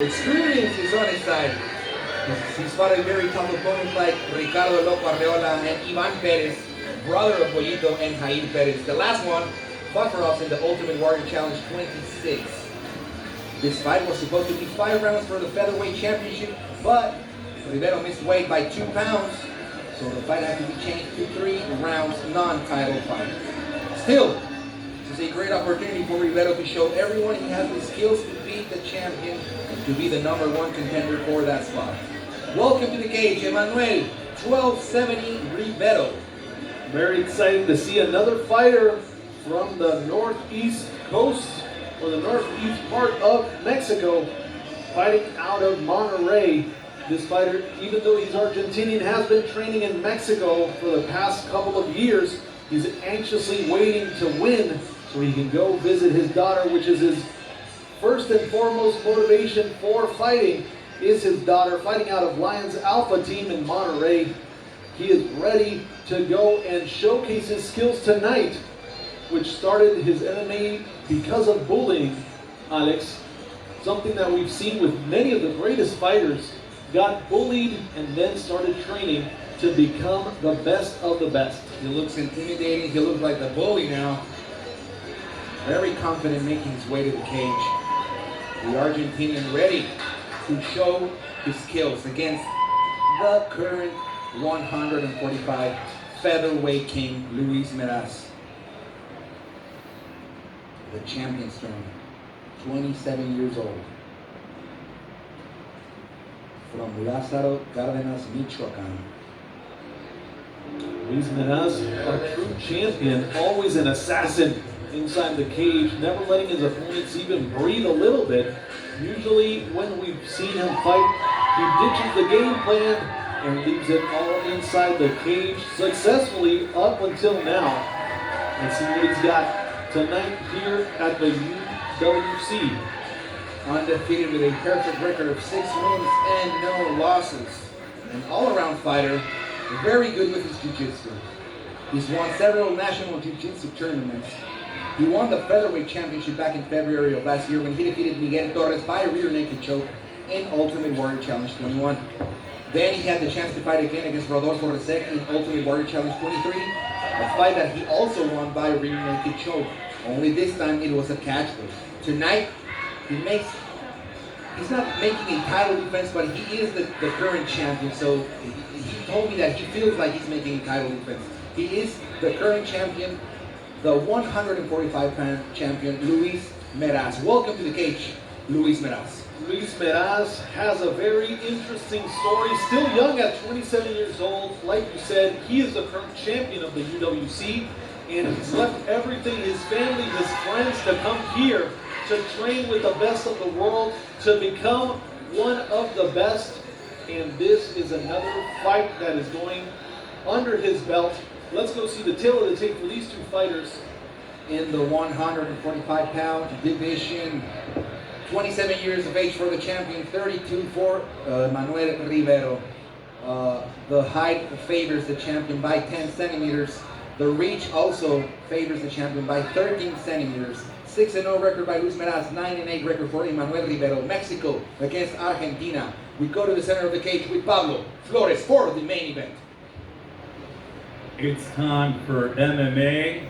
Experience is on his side. He's fought a very tough opponent like Ricardo Loco Arreola and Ivan Perez, brother of Pollito and Jair Perez. The last one fought for us in the Ultimate Warrior Challenge 26. This fight was supposed to be 5 rounds for the featherweight championship, but Rivero missed weight by 2 pounds, so the fight had to be changed to 3 rounds, non-title fight. Still, this is a great opportunity for Rivero to show everyone he has the skills to beat the champion and to be the #1 contender for that spot. Welcome to the cage, Emmanuel 1270 Rivero. Very excited to see another fighter from the northeast coast, or the northeast part of Mexico, fighting out of Monterrey. This fighter, even though he's Argentinian, has been training in Mexico for the past couple of years. He's anxiously waiting to win so he can go visit his daughter, which is his first and foremost motivation for fighting, is his daughter, fighting out of Lions Alpha team in Monterrey. He is ready to go and showcase his skills tonight, which started his MMA because of bullying, Alex. Something that we've seen with many of the greatest fighters. Got bullied and then started training to become the best of the best. He looks intimidating. He looks like the bully now. Very confident making his way to the cage. The Argentinian ready to show his skills against the current 145 featherweight king, Luis Meraz. The champion's turn, 27 years old. From Lázaro Cárdenas, Michoacán. Luis Meraz, a true champion, always an assassin inside the cage, never letting his opponents even breathe a little bit. Usually when we've seen him fight, he ditches the game plan and leaves it all inside the cage successfully up until now. Let's see what he's got tonight here at the UWC. Undefeated with a perfect record of 6 wins and no losses. An all-around fighter, very good with his jiu-jitsu. He's won several national jiu-jitsu tournaments. He won the featherweight championship back in February of last year when he defeated Miguel Torres by a rear naked choke in Ultimate Warrior Challenge 21. Then he had the chance to fight again against Rodolfo Resec in Ultimate Warrior Challenge 23, a fight that he also won by a rear naked choke. Only this time it was a catch though. Tonight, he's not making a title defense, but he is the current champion, so he told me that he feels like he's making a title defense. He is the current champion, the 145-pound champion, Luis Meraz. Welcome to the cage, Luis Meraz. Luis Meraz has a very interesting story. Still young at 27 years old. Like you said, he is the current champion of the UWC, and he's left everything, his family, his friends, to come here to train with the best of the world, to become one of the best. And this is another fight that is going under his belt. Let's go see the tale of the tape for these two fighters. In the 145-pound division, 27 years of age for the champion, 32 for Emmanuel Rivero. The height favors the champion by 10 centimeters. The reach also favors the champion by 13 centimeters. 6-0 record by Luis Meraz, 9-8 record for Emmanuel Rivero. Mexico against Argentina. We go to the center of the cage with Pablo Flores for the main event. It's time for MMA,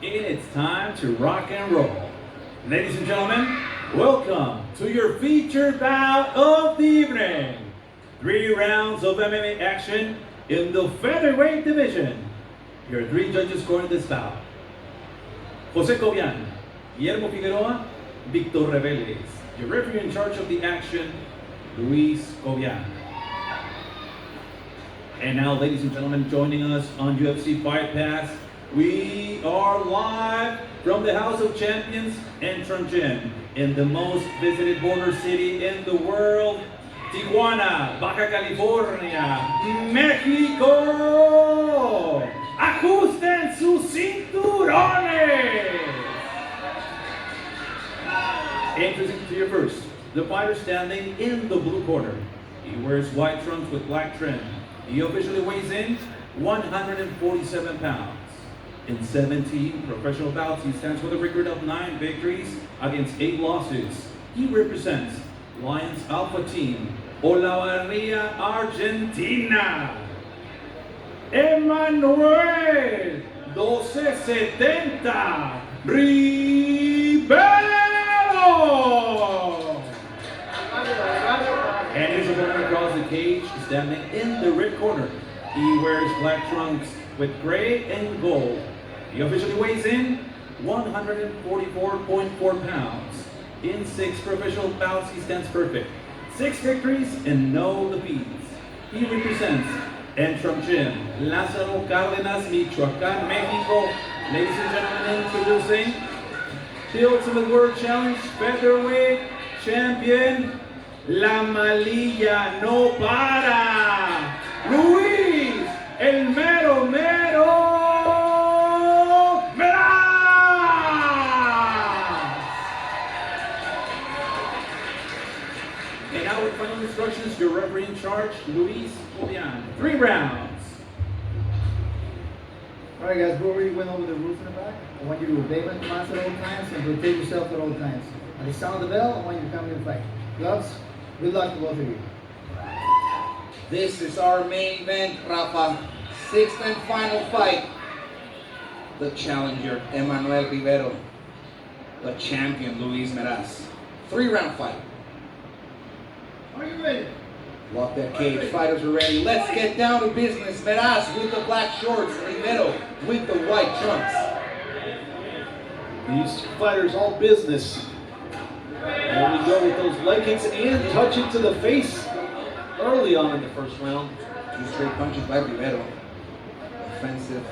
and it's time to rock and roll. Ladies and gentlemen, welcome to your featured bout of the evening. 3 rounds of MMA action in the featherweight division. Your 3 judges scoring this bout: Jose Cobian, Guillermo Figueroa, Victor Reveles. Your referee in charge of the action, Luis Cobian. And now, ladies and gentlemen, joining us on UFC Fight Pass, we are live from the House of Champions and Gym in the most visited border city in the world, Tijuana, Baja California, Mexico. Ajusten sus cinturones. Introducing to you first, the fighter standing in the blue corner. He wears white trunks with black trim. He officially weighs in 147 pounds. In 17 professional bouts, he stands with a record of 9 victories against 8 losses. He represents Lions Alpha Team, Olavarria, Argentina. Emmanuel 1270 Rivero. And his opponent across the cage, standing in the red corner. He wears black trunks with gray and gold. He officially weighs in 144.4 pounds. In 6 professional bouts, he stands perfect. 6 victories and no defeats. He represents Entrum Gym, Lázaro Cárdenas, Michoacán, Mexico. Ladies and gentlemen, introducing the Ultimate World Challenge Featherweight Champion, La Malilla No Para, Luis El Mero Meraz. And now with final instructions, your referee in charge, Luis Meraz. 3 rounds. Alright guys, we already went over the rules in the back. I want you to obey my commands at all times and protect yourself at all times. At the sound of the bell, I want you to come in and fight. Gloves, good luck to both of you. This is our main event, Rafa. 6th and final fight. The challenger, Emmanuel Rivero. The champion, Luis Meraz. 3-round fight. Are you ready? Lock that cage. Fighters are ready. Let's get down to business. Meraz with the black shorts. Rivero with the white trunks. These fighters all business. There we go with those leg kicks and touching to the face early on in the first round. 2 straight punches by Rivero. Offensive.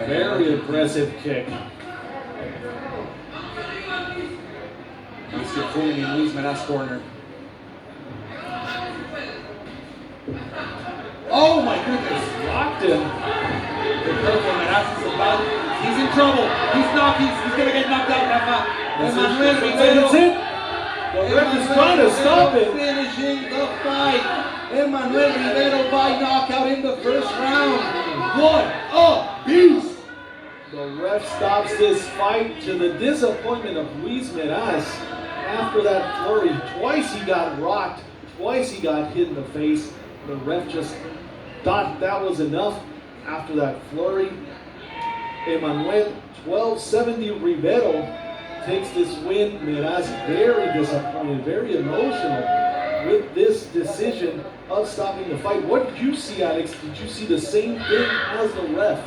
Very aggressive kick. He's fooling in Luis Meraz corner. Oh my goodness! Locked him. The purple Meraz is about. He's in trouble. He's gonna get knocked out, Rafa. Emmanuel Rivero. That's it. The ref is trying to stop it. Finishing the fight. Emmanuel Rivero by knockout in the first round. What a beast! The ref stops this fight to the disappointment of Luis Meraz. After that flurry, twice he got rocked, twice he got hit in the face. The ref just thought that was enough after that flurry. Emmanuel 1270 Rivero takes this win. Meraz very disappointed, very emotional with this decision of stopping the fight. What did you see, Alex? Did you see the same thing as the ref?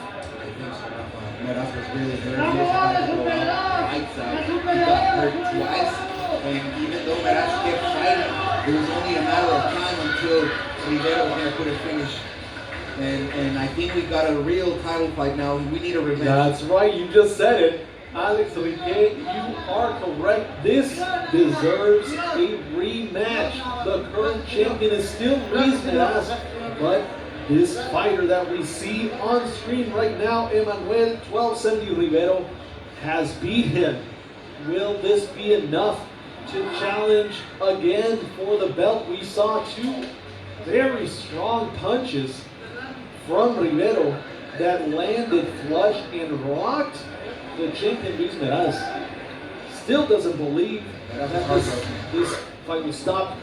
Meraz was really hurt. He was about to go out. Lights out. He got hurt twice. And even though Meraz kept fighting, it was only a matter of time until Rivero was going to put a finish. And I think we got a real title fight now. We need a revenge. That's right. You just said it. Alex Riquet, you are correct. This deserves a rematch. The current champion is still Luis Meraz, but this fighter that we see on screen right now, Emmanuel 1270 Rivero, has beat him. Will this be enough to challenge again for the belt? We saw 2 very strong punches from Rivero that landed flush and rocked the champion Luis Meraz. Still doesn't believe that this fight was stopped.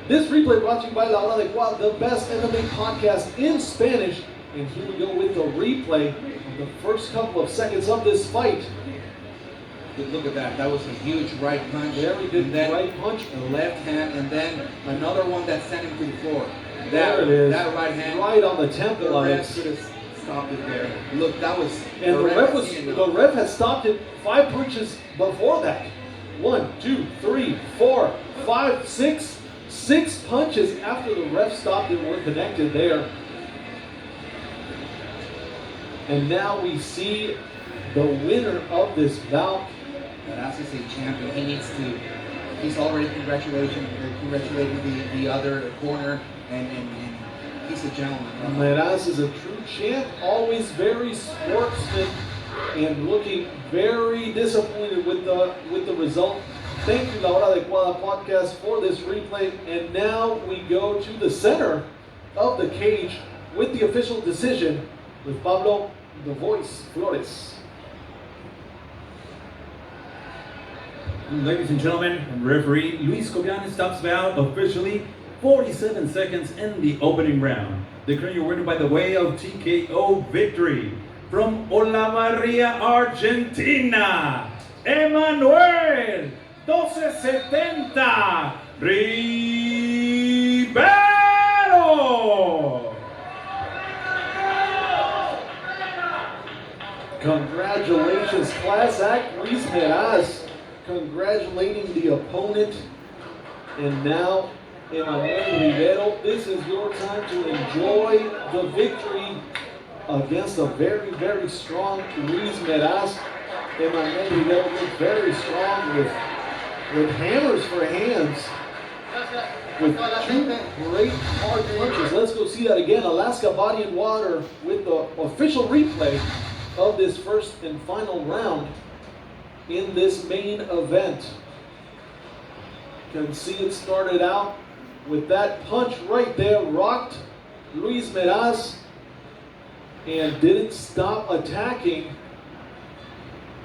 This replay brought to you by La Hora de Cual, the best MMA podcast in Spanish. And here we go with the replay of the first couple of seconds of this fight. Look at that. That was a huge right punch. Very good right punch. The left hand, and then another one that sent him to the floor. There it is. That right hand. Right on the temple. The ref should have stopped it there. Look, that was. And the ref had stopped it 5 punches before that. 1, 2, 3, 4, 5, 6. 6 punches after the ref stopped it were connected there. And now we see the winner of this bout. Meraz is a champion. He's already congratulating the other corner, and he's a gentleman. Meraz is a true champ, always very sportsman, and looking very disappointed with the result. Thank you, La Hora de Cual podcast, for this replay. And now we go to the center of the cage with the official decision with Pablo the voice, Flores. Ladies and gentlemen, referee Luis Cobian stops the bout officially 47 seconds in the opening round. Declaring your winner by the way of TKO victory from Olavarria, Argentina, Emmanuel 1270 Rivero. Congratulations, class act, Luis Meraz. Congratulating the opponent. And now, Emmanuel Rivero, this is your time to enjoy the victory against a very, very strong Luis Meraz. Emmanuel Rivero looked very strong with hammers for hands. With two great hard punches. Let's go see that again. Alaska Body and Water with the official replay of this first and final round in this main event. You can see it started out with that punch right there, rocked Luis Meraz and didn't stop attacking.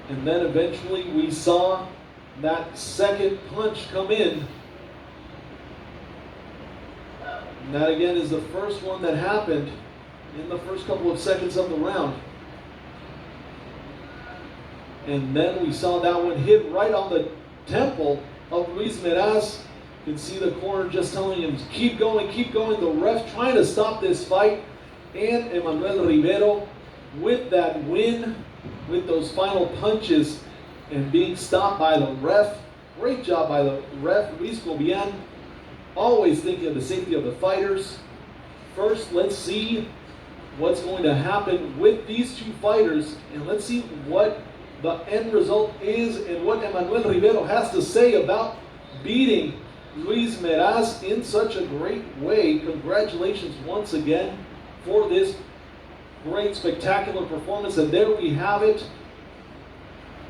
And then eventually we saw that second punch come in. And that again is the first one that happened in the first couple of seconds of the round. And then we saw that one hit right on the temple of Luis Meraz. You can see the corner just telling him, keep going, keep going. The ref trying to stop this fight. And Emmanuel Rivero with that win, with those final punches and being stopped by the ref. Great job by the ref, Luis Cobian. Always thinking of the safety of the fighters. First, let's see what's going to happen with these two fighters. And let's see what the end result is and what Emmanuel Rivero has to say about beating Luis Meraz in such a great way. Congratulations once again for this great, spectacular performance. And there we have it,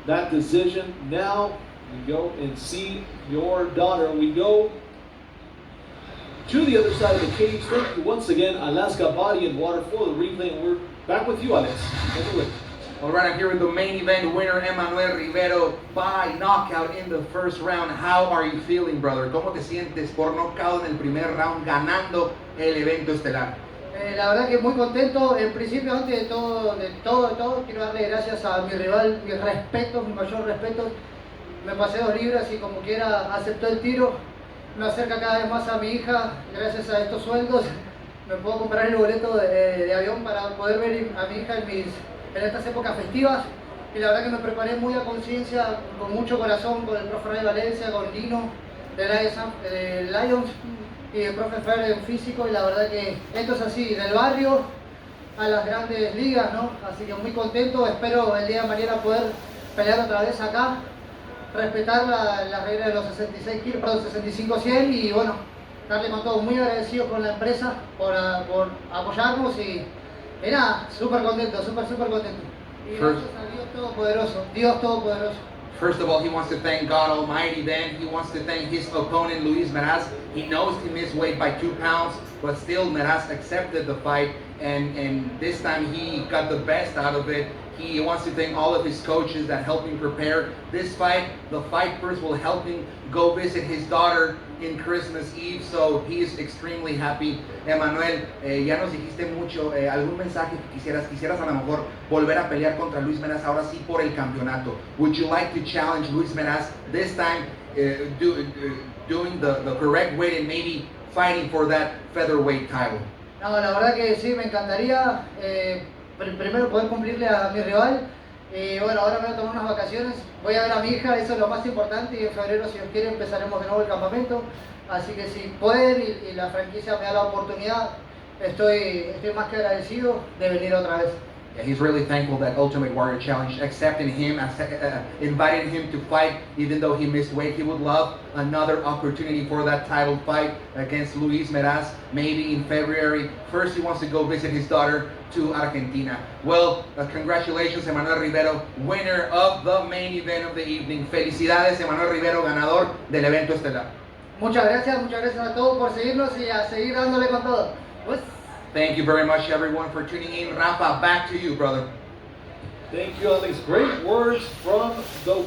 that decision. Now we go and see your daughter. We go to the other side of the cage. Thank you once again, Alaska Body and Water, for the replay. And we're back with you, Alex. Take it away. All right, I'm here with the main event winner, Emmanuel Rivero, by knockout in the first round. How are you feeling, brother? ¿Cómo te sientes por knockout en el primer round, ganando el evento estelar? La verdad que muy contento. En principio, antes de todo, quiero darle gracias a mi rival, mi respeto, mi mayor respeto. Me pasé 2 libras y como quiera aceptó el tiro. Me acerca cada vez más a mi hija, gracias a estos sueldos. Me puedo comprar el boleto de avión para poder ver a mi hija en estas épocas festivas. Y la verdad que me preparé muy a conciencia, con mucho corazón, con el profe Ray Valencia, con Lino de Lions y el profe Fer en físico. Y la verdad que esto es así, del barrio a las grandes ligas, ¿no? Así que muy contento. Espero el día de mañana poder pelear otra vez acá, respetar la regla de los 66 kilos, perdón, 65-100, y bueno, darle con todo. Muy agradecido con la empresa por apoyarnos y nada, súper contento, súper contento. Y gracias a Dios Todopoderoso. First of all, he wants to thank God Almighty. Then he wants to thank his opponent, Luis Meraz. He knows he missed weight by 2 pounds, but still Meraz accepted the fight, and this time he got the best out of it. He wants to thank all of his coaches that helped him prepare this fight. The fight first will help him go visit his daughter in Christmas Eve, so he is extremely happy. Emmanuel, ya nos dijiste mucho, algún mensaje que quisieras a lo mejor volver a pelear contra Luis Meraz, ahora sí por el campeonato. Would you like to challenge Luis Meraz this time, doing the correct weight and maybe fighting for that featherweight title? No, la verdad que sí, me encantaría primero poder cumplirle a mi rival. Y bueno, ahora me voy a tomar unas vacaciones, voy a ver a mi hija, eso es lo más importante, y en febrero, si Dios quiere, empezaremos de nuevo el campamento. Así que si pueden y la franquicia me da la oportunidad, estoy más que agradecido de venir otra vez. Yeah, he's really thankful that Ultimate Warrior Challenge accepted him, invited him to fight, even though he missed weight. He would love another opportunity for that title fight against Luis Meraz, maybe in February. First, he wants to go visit his daughter to Argentina. Well, congratulations, Emmanuel Rivero, winner of the main event of the evening. Felicidades, Emmanuel Rivero, ganador del evento estelar. Muchas gracias a todos por seguirnos y a seguir dándole con todo. Pues. Thank you very much, everyone, for tuning in. Rafa, back to you, brother. Thank you, Alex. Great words from the